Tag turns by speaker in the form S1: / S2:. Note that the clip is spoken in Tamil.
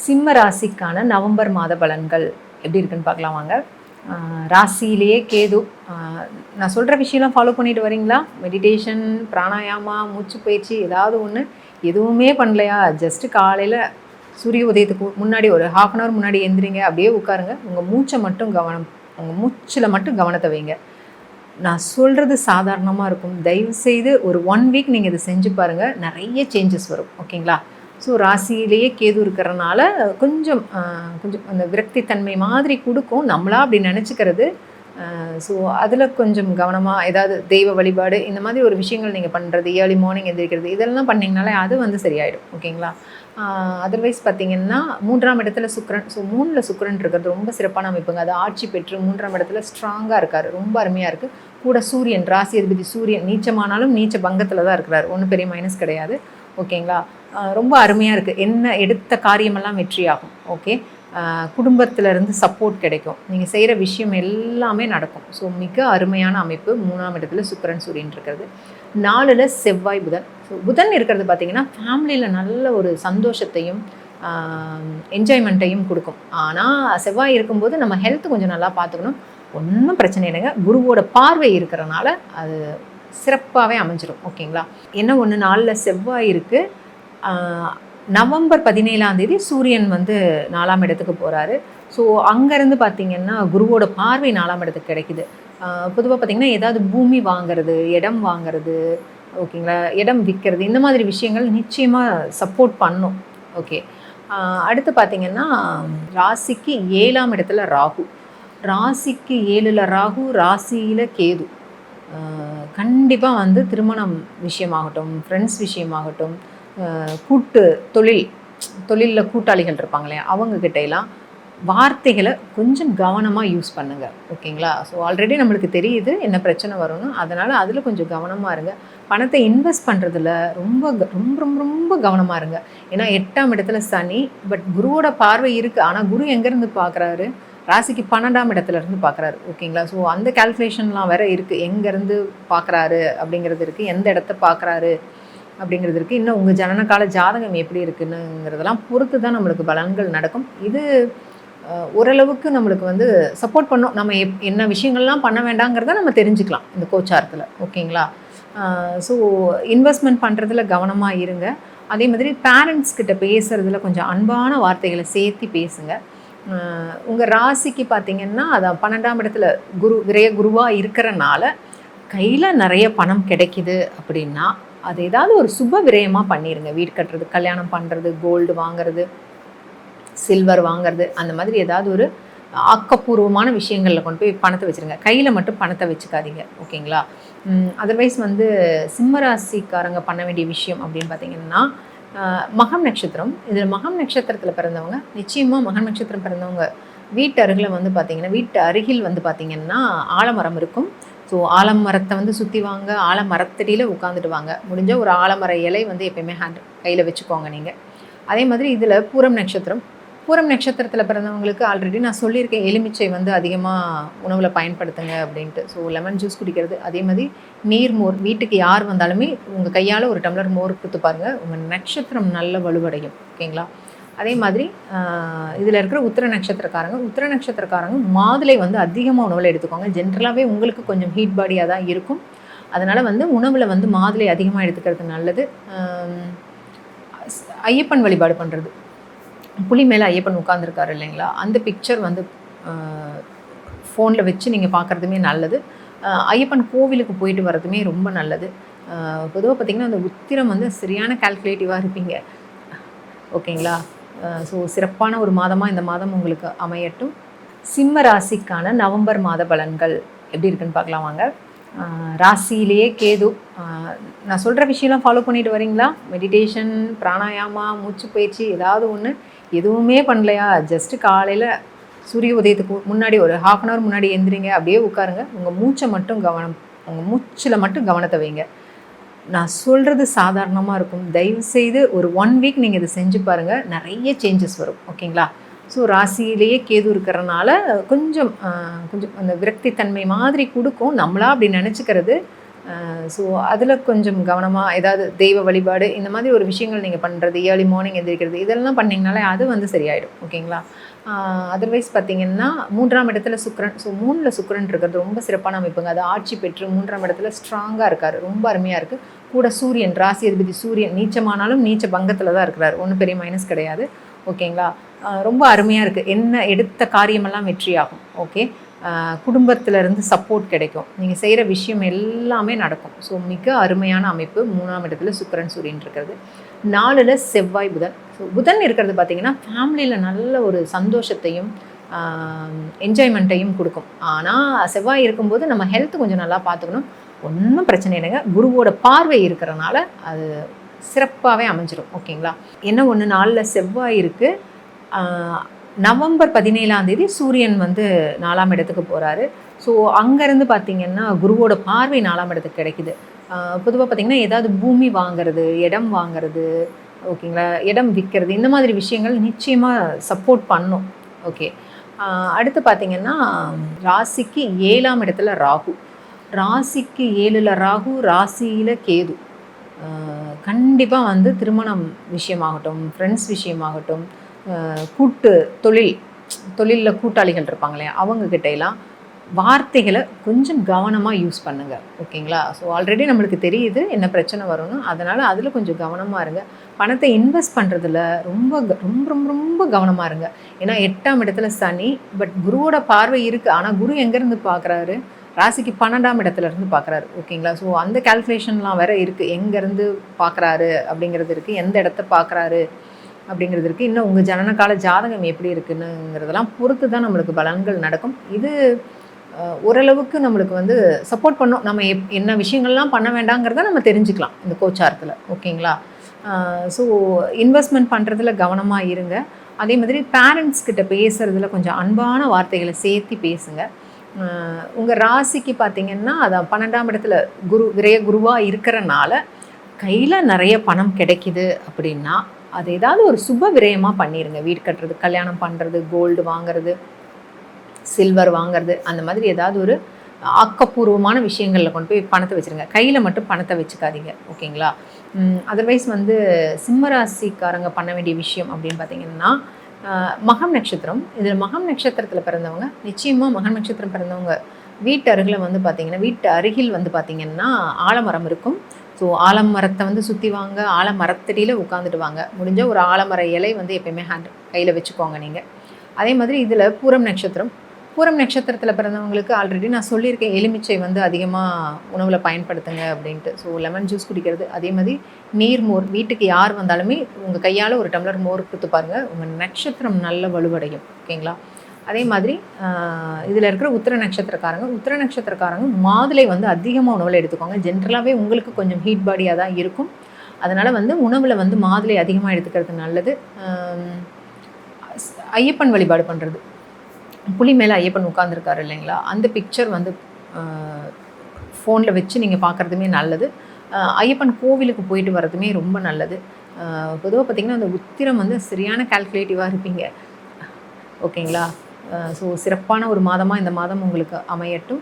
S1: சிம்ம ராசிக்கான நவம்பர் மாத பலன்கள் எப்படி இருக்குன்னு பார்க்கலாம் வாங்க. ராசியிலேயே கேது. நான் சொல்கிற விஷயம்லாம் ஃபாலோ பண்ணிட்டு வரீங்களா? மெடிடேஷன், பிராணாயாமா, மூச்சு பயிற்சி ஏதாவது ஒன்று எதுவுமே பண்ணலையா? ஜஸ்ட்டு காலையில் சூரிய உதயத்துக்கு முன்னாடி ஒரு ½ hour முன்னாடி எந்திரிங்க, அப்படியே உட்காருங்க. உங்கள் மூச்சில் மட்டும் கவனத்தை வைங்க. நான் சொல்கிறது சாதாரணமாக இருக்கும். தயவுசெய்து ஒரு 1 வீக் நீங்கள் இதை செஞ்சு பாருங்கள், நிறைய சேஞ்சஸ் வரும். ஓகேங்களா? ஸோ ராசியிலேயே கேது இருக்கிறனால கொஞ்சம் அந்த விரக்தி தன்மை மாதிரி கொடுக்கும். நம்மளா அப்படி நினச்சிக்கிறது. ஸோ அதில் கொஞ்சம் கவனமாக ஏதாவது தெய்வ வழிபாடு இந்த மாதிரி ஒரு விஷயங்கள் நீங்கள் பண்ணுறது, ஏர்லி மார்னிங் எந்திரிக்கிறது, இதெல்லாம் பண்ணிங்கனாலே அது வந்து சரியாயிடும். ஓகேங்களா? அதர்வைஸ் பார்த்திங்கன்னா 3ஆம் இடத்துல சுக்கிரன். ஸோ 3ல் சுக்கிரன் இருக்கிறது ரொம்ப சிறப்பான அமைப்புங்க. அது ஆட்சி பெற்று 3ஆம் இடத்துல ஸ்ட்ராங்காக இருக்கார். ரொம்ப அருமையாக இருக்குது. கூட சூரியன், ராசி அதிபதி சூரியன் நீச்சமானாலும் நீச்ச பங்கத்தில் தான் இருக்கிறார். ஒன்றும் பெரிய மைனஸ் கிடையாது. ஓகேங்களா? ரொம்ப அருமையாக இருக்குது. என்ன எடுத்த காரியமெல்லாம் வெற்றியாகும். ஓகே, குடும்பத்திலேருந்து சப்போர்ட் கிடைக்கும். நீங்கள் செய்கிற விஷயம் எல்லாமே நடக்கும். ஸோ மிக அருமையான அமைப்பு. 3ஆம் இடத்துல சுக்கிரன் சூரியன் இருக்கிறது. 4ல் செவ்வாய் புதன். ஸோ புதன் இருக்கிறது பார்த்திங்கன்னா ஃபேமிலியில் நல்ல ஒரு சந்தோஷத்தையும் என்ஜாய்மெண்ட்டையும் கொடுக்கும். ஆனால் செவ்வாய் இருக்கும்போது நம்ம ஹெல்த் கொஞ்சம் நல்லா பார்த்துக்கணும். ஒன்றும் பிரச்சனை இல்லைங்க. குருவோட பார்வை இருக்கிறனால அது சிறப்பாகவே அமைஞ்சிடும். ஓகேங்களா? என்ன ஒன்று, 4ல் செவ்வாய் இருக்குது. நவம்பர் 17ஆம் தேதி சூரியன் வந்து 4ஆம் இடத்துக்கு போகிறாரு. ஸோ அங்கேருந்து பார்த்திங்கன்னா குருவோட பார்வை 4ஆம் இடத்துக்கு கிடைக்குது. பொதுவாக பார்த்திங்கன்னா ஏதாவது பூமி வாங்கிறது, இடம் வாங்கிறது, ஓகேங்களா, இடம் விற்கிறது, இந்த மாதிரி விஷயங்கள் நிச்சயமாக சப்போர்ட் பண்ணும். ஓகே, அடுத்து பார்த்திங்கன்னா ராசிக்கு 7ஆம் இடத்துல ராகு. ராசிக்கு 7ல் ராகு, ராசியில் கேது. கண்டிப்பாக வந்து திருமணம் விஷயமாகட்டும், ஃப்ரெண்ட்ஸ் விஷயமாகட்டும், கூட்டு தொழிலில் கூட்டாளிகள் இருப்பாங்க இல்லையா, அவங்கக்கிட்டையெல்லாம் வார்த்தைகளை கொஞ்சம் கவனமாக யூஸ் பண்ணுங்கள். ஓகேங்களா? ஸோ ஆல்ரெடி நம்மளுக்கு தெரியுது என்ன பிரச்சனை வரும்னு. அதனால் அதில் கொஞ்சம் கவனமாக இருங்க. பணத்தை இன்வெஸ்ட் பண்ணுறதுல ரொம்ப ரொம்ப ரொம்ப ரொம்ப கவனமாக இருங்க. ஏன்னா 8ஆம் இடத்துல சனி, பட் குருவோட பார்வை இருக்குது. ஆனால் குரு எங்கேருந்து பார்க்குறாரு? ராசிக்கு 12ஆம் இடத்துலேருந்து பார்க்குறாரு. ஓகேங்களா? ஸோ அந்த கால்குலேஷன்லாம் வேறு இருக்குது. எங்கேருந்து பார்க்குறாரு அப்படிங்கிறது இருக்குது, எந்த இடத்த பார்க்குறாரு அப்படிங்கிறது இருக்குது. இன்னும் உங்கள் ஜனனகால ஜாதகம் எப்படி இருக்குன்னுங்கிறதெல்லாம் பொறுத்து தான் நம்மளுக்கு பலன்கள் நடக்கும். இது ஓரளவுக்கு நம்மளுக்கு வந்து சப்போர்ட் பண்ணோம். நம்ம என்ன விஷயங்கள்லாம் பண்ண வேண்டாங்கிறத நம்ம தெரிஞ்சுக்கலாம் இந்த கோச்சாரத்தில். ஓகேங்களா? ஸோ இன்வெஸ்ட்மெண்ட் பண்ணுறதுல கவனமாக இருங்க. அதே மாதிரி பேரண்ட்ஸ் கிட்ட பேசுகிறதுல கொஞ்சம் அன்பான வார்த்தைகளை சேர்த்து பேசுங்க. உங்கள் ராசிக்கு பார்த்திங்கன்னா அதான் 12ஆம் இடத்துல விரைய குருவாக இருக்கிறனால கையில் நிறைய பணம் கிடைக்கிது அப்படின்னா அது ஏதாவது ஒரு சுப விரயமாக பண்ணிடுங்க. வீடு கட்டுறது, கல்யாணம் பண்ணுறது, கோல்டு வாங்கிறது, சில்வர் வாங்கிறது, அந்த மாதிரி ஏதாவது ஒரு ஆக்கப்பூர்வமான விஷயங்களில் கொண்டு போய் பணத்தை வச்சுருங்க. கையில் மட்டும் பணத்தை வச்சுக்காதீங்க. ஓகேங்களா? அதர்வைஸ் வந்து சிம்மராசிக்காரங்க பண்ண வேண்டிய விஷயம் அப்படின்னு பார்த்திங்கன்னா மகம் நட்சத்திரம். இதில் மகம் நட்சத்திரத்தில் பிறந்தவங்க நிச்சயமாக மகம் நட்சத்திரம் பிறந்தவங்க வீட்டு அருகில் வந்து பார்த்திங்கன்னா வீட்டு அருகில் வந்து பார்த்திங்கன்னா ஆலமரம் இருக்கும். ஸோ ஆலமரத்தை வந்து சுற்றி வாங்க, ஆலமரத்தடியில் உட்காந்துட்டு வாங்க. முடிஞ்சால் ஒரு ஆலமர இலை வந்து எப்பயுமே கையில் வச்சுக்கோங்க நீங்கள். அதே மாதிரி இதில் பூரம் நட்சத்திரம். பூரம் நட்சத்திரத்தில் பிறந்தவங்களுக்கு ஆல்ரெடி நான் சொல்லியிருக்கேன், எலுமிச்சை வந்து அதிகமாக உணவில் பயன்படுத்துங்க அப்படின்ட்டு. ஸோ லெமன் ஜூஸ் குடிக்கிறது, அதே மாதிரி நீர்மோர். வீட்டுக்கு யார் வந்தாலுமே உங்கள் கையால் ஒரு டம்ளர் மோர் கொடுத்து பாருங்கள், உங்கள் நட்சத்திரம் நல்ல வலுவடையும். ஓகேங்களா? அதே மாதிரி இதில் இருக்கிற உத்திர நட்சத்திரக்காரங்க மாதுளை வந்து அதிகமாக உணவில் எடுத்துக்கோங்க. ஜென்ரலாகவே உங்களுக்கு கொஞ்சம் ஹீட் பாடியாக தான் இருக்கும். அதனால் வந்து உணவில் வந்து மாதுளை அதிகமாக எடுத்துக்கிறது நல்லது. ஐயப்பன் வழிபாடு பண்ணுறது, புலி மேலே ஐயப்பன் உட்காந்துருக்காரு இல்லைங்களா, அந்த பிக்சர் வந்து ஃபோனில் வச்சு நீங்கள் பார்க்குறதுமே நல்லது. ஐயப்பன் கோவிலுக்கு போயிட்டு வர்றதுமே ரொம்ப நல்லது. பொதுவாக பார்த்திங்கன்னா அந்த உத்திரம் வந்து சரியான கால்குலேட்டிவாக இருப்பீங்க. ஓகேங்களா? ஸோ சிறப்பான ஒரு மாதமாக இந்த மாதம் உங்களுக்கு அமையட்டும். சிம்ம ராசிக்கான நவம்பர் மாத பலன்கள் எப்படி இருக்குன்னு பார்க்கலாம் வாங்க. ராசியிலேயே கேது. நான் சொல்கிற விஷயம்லாம் ஃபாலோ பண்ணிட்டு வரீங்களா? மெடிடேஷன், பிராணாயாமா, மூச்சு பயிற்சி ஏதாவது ஒன்று எதுவுமே பண்ணலையா? ஜஸ்ட்டு காலையில் சூரிய உதயத்துக்கு முன்னாடி ஒரு ½ hour முன்னாடி எந்திரிங்க, அப்படியே உட்காருங்க. உங்கள் மூச்சில் மட்டும் கவனத்தை வைங்க. நான் சொல்கிறது சாதாரணமாக இருக்கும். தயவுசெய்து ஒரு 1 வீக் நீங்கள் இதை செஞ்சு பாருங்கள், நிறைய சேஞ்சஸ் வரும். ஓகேங்களா? ஸோ ராசியிலேயே கேது இருக்கிறனால கொஞ்சம் அந்த விரக்தி தன்மை மாதிரி கொடுக்கும். நம்மளா அப்படி நினச்சிக்கிறது. ஸோ அதில் கொஞ்சம் கவனமாக ஏதாவது தெய்வ வழிபாடு இந்த மாதிரி ஒரு விஷயங்கள் நீங்கள் பண்ணுறது, ஏர்லி மார்னிங் எந்திரிக்கிறது, இதெல்லாம் பண்ணிங்கனாலே அது வந்து சரியாயிடும். ஓகேங்களா? அதர்வைஸ் பார்த்தீங்கன்னா 3ஆம் இடத்துல சுக்கிரன். ஸோ 3ல் சுக்கிரன் இருக்கிறது ரொம்ப சிறப்பான அமைப்புங்க. அது ஆட்சி பெற்று 3ஆம் இடத்துல ஸ்ட்ராங்காக இருக்கார். ரொம்ப அருமையாக இருக்குது. கூட சூரியன், ராசி அதிபதி சூரியன் நீச்சமானாலும் நீச்ச பங்கத்தில் தான் இருக்கிறார். ஒன்றும் பெரிய மைனஸ் கிடையாது. ஓகேங்களா? ரொம்ப அருமையாக இருக்குது. என்ன எடுத்த காரியமெல்லாம் வெற்றியாகும். ஓகே, குடும்பத்திலேருந்து சப்போர்ட் கிடைக்கும். நீங்கள் செய்கிற விஷயம் எல்லாமே நடக்கும். ஸோ மிக அருமையான அமைப்பு. 3ஆம் இடத்துல சுக்கிரன் சூரியன் இருக்கிறது. 4ல் செவ்வாய் புதன். ஸோ புதன் இருக்கிறது பார்த்திங்கன்னா ஃபேமிலியில் நல்ல ஒரு சந்தோஷத்தையும் என்ஜாய்மெண்ட்டையும் கொடுக்கும். ஆனால் செவ்வாய் இருக்கும்போது நம்ம ஹெல்த் கொஞ்சம் நல்லா பார்த்துக்கணும். ஒன்றும் பிரச்சனை இல்லைங்க. குருவோட பார்வை இருக்கிறனால அது சிறப்பாகவே அமைஞ்சிடும். ஓகேங்களா? என்ன ஒன்று, 4ல் செவ்வாய் இருக்குது. நவம்பர் 17ஆம் தேதி சூரியன் வந்து 4ஆம் இடத்துக்கு போகிறாரு. ஸோ அங்கேருந்து பார்த்திங்கன்னா குருவோட பார்வை 4ஆம் இடத்துக்கு கிடைக்குது. பொதுவாக பார்த்திங்கன்னா ஏதாவது பூமி வாங்கிறது, இடம் வாங்கிறது, ஓகேங்களா, இடம் விற்கிறது, இந்த மாதிரி விஷயங்கள் நிச்சயமாக சப்போர்ட் பண்ணும். ஓகே, அடுத்து பார்த்திங்கன்னா ராசிக்கு 7ஆம் இடத்துல ராகு. ராசிக்கு 7ல் ராகு, ராசியில் கேது. கண்டிப்பாக வந்து திருமணம் விஷயமாகட்டும், ஃப்ரெண்ட்ஸ் விஷயமாகட்டும், கூட்டு தொழிலில் கூட்டாளிகள் இருப்பாங்க இல்லையா, அவங்கக்கிட்ட எல்லாம் வார்த்தைகளை கொஞ்சம் கவனமாக யூஸ் பண்ணுங்கள். ஓகேங்களா? ஸோ ஆல்ரெடி நம்மளுக்கு தெரியுது என்ன பிரச்சனை வரும்னு, அதனால் அதில் கொஞ்சம் கவனமாக இருங்க. பணத்தை இன்வெஸ்ட் பண்ணுறதுல ரொம்ப ரொம்ப ரொம்ப ரொம்ப கவனமாக இருங்க. ஏன்னா 8ஆம் இடத்துல சனி, பட் குருவோட பார்வை இருக்குது. ஆனால் குரு எங்கேருந்து பார்க்குறாரு? ராசிக்கு 12ஆம் இடத்துலேருந்து பார்க்குறாரு. ஓகேங்களா? ஸோ அந்த கால்குலேஷன்லாம் வேறு இருக்குது. எங்கேருந்து பார்க்குறாரு அப்படிங்கிறது இருக்குது, எந்த இடத்த பார்க்குறாரு அப்படிங்கிறது இருக்குது. இன்னும் உங்கள் ஜனனகால ஜாதகம் எப்படி இருக்குன்னுங்கிறதெல்லாம் பொறுத்து தான் நம்மளுக்கு பலன்கள் நடக்கும். இது ஓரளவுக்கு நம்மளுக்கு வந்து சப்போர்ட் பண்ணும். நம்ம என்ன விஷயங்கள்லாம் பண்ண வேண்டாங்கிறத நம்ம தெரிஞ்சுக்கலாம் இந்த கோச்சாரத்தில். ஓகேங்களா? ஸோ இன்வெஸ்ட்மெண்ட் பண்ணுறதுல கவனமாக இருங்க. அதே மாதிரி பேரண்ட்ஸ் கிட்ட பேசுகிறதுல கொஞ்சம் அன்பான வார்த்தைகளை சேர்த்து பேசுங்க. உங்கள் ராசிக்கு பார்த்திங்கன்னா அதான் 12ஆம் இடத்துல குரு விரய குருவாக இருக்கிறனால கையில் நிறைய பணம் கிடைக்கிது அப்படின்னா அது ஏதாவது ஒரு சுப விரயமாக பண்ணிடுங்க. வீடு கட்டுறது, கல்யாணம் பண்ணுறது, கோல்டு வாங்கிறது, சில்வர் வாங்கிறது, அந்த மாதிரி ஏதாவது ஒரு ஆக்கப்பூர்வமான விஷயங்களில் கொண்டு போய் பணத்தை வச்சுருங்க. கையில் மட்டும் பணத்தை வச்சுக்காதீங்க. ஓகேங்களா? அதர்வைஸ் வந்து சிம்மராசிக்காரங்க பண்ண வேண்டிய விஷயம் அப்படின்னு பார்த்திங்கன்னா மகம் நட்சத்திரம். இதில் மகம் நட்சத்திரத்தில் பிறந்தவங்க நிச்சயமாக மகம் நட்சத்திரம் பிறந்தவங்க வீட்டு அருகில் வந்து பார்த்திங்கன்னா வீட்டு அருகில் வந்து பார்த்திங்கன்னா ஆலமரம் இருக்கும். ஸோ ஆலமரத்தை வந்து சுற்றி வாங்க, ஆலமரத்தடியில் உட்காந்துட்டு வாங்க. முடிஞ்ச ஒரு ஆலமர இலை வந்து எப்பயுமே கையில் வச்சுக்கோங்க நீங்கள். அதே மாதிரி இதில் பூரம் நட்சத்திரம். பூரம் நட்சத்திரத்தில் பிறந்தவங்களுக்கு ஆல்ரெடி நான் சொல்லியிருக்கேன், எலுமிச்சை வந்து அதிகமாக உணவில் பயன்படுத்துங்க அப்படின்ட்டு. ஸோ லெமன் ஜூஸ் குடிக்கிறது, அதே மாதிரி நீர்மோர். வீட்டுக்கு யார் வந்தாலுமே உங்கள் கையால் ஒரு டம்ளர் மோர் கொடுத்து பாருங்கள், உங்கள் நட்சத்திரம் நல்ல வலுவடையும். ஓகேங்களா? அதே மாதிரி இதில் இருக்கிற உத்திர நட்சத்திரக்காரங்க மாதுளை வந்து அதிகமாக உணவில் எடுத்துக்கோங்க. ஜென்ரலாகவே உங்களுக்கு கொஞ்சம் ஹீட் பாடியாக தான் இருக்கும். அதனால் வந்து உணவில் வந்து மாதுளை அதிகமாக எடுத்துக்கிறது நல்லது. ஐயப்பன் வழிபாடு பண்ணுறது, புலி மேலே ஐயப்பன் உட்காந்துருக்காரு இல்லைங்களா, அந்த பிக்சர் வந்து ஃபோனில் வச்சு நீங்கள் பார்க்குறதுமே நல்லது. ஐயப்பன் கோவிலுக்கு போயிட்டு வர்றதுமே ரொம்ப நல்லது. பொதுவாக பார்த்திங்கன்னா அந்த உத்திரம் வந்து சரியான கால்குலேட்டிவாக இருப்பீங்க. ஓகேங்களா? ஸோ சிறப்பான ஒரு மாதமாக இந்த மாதம் உங்களுக்கு அமையட்டும்.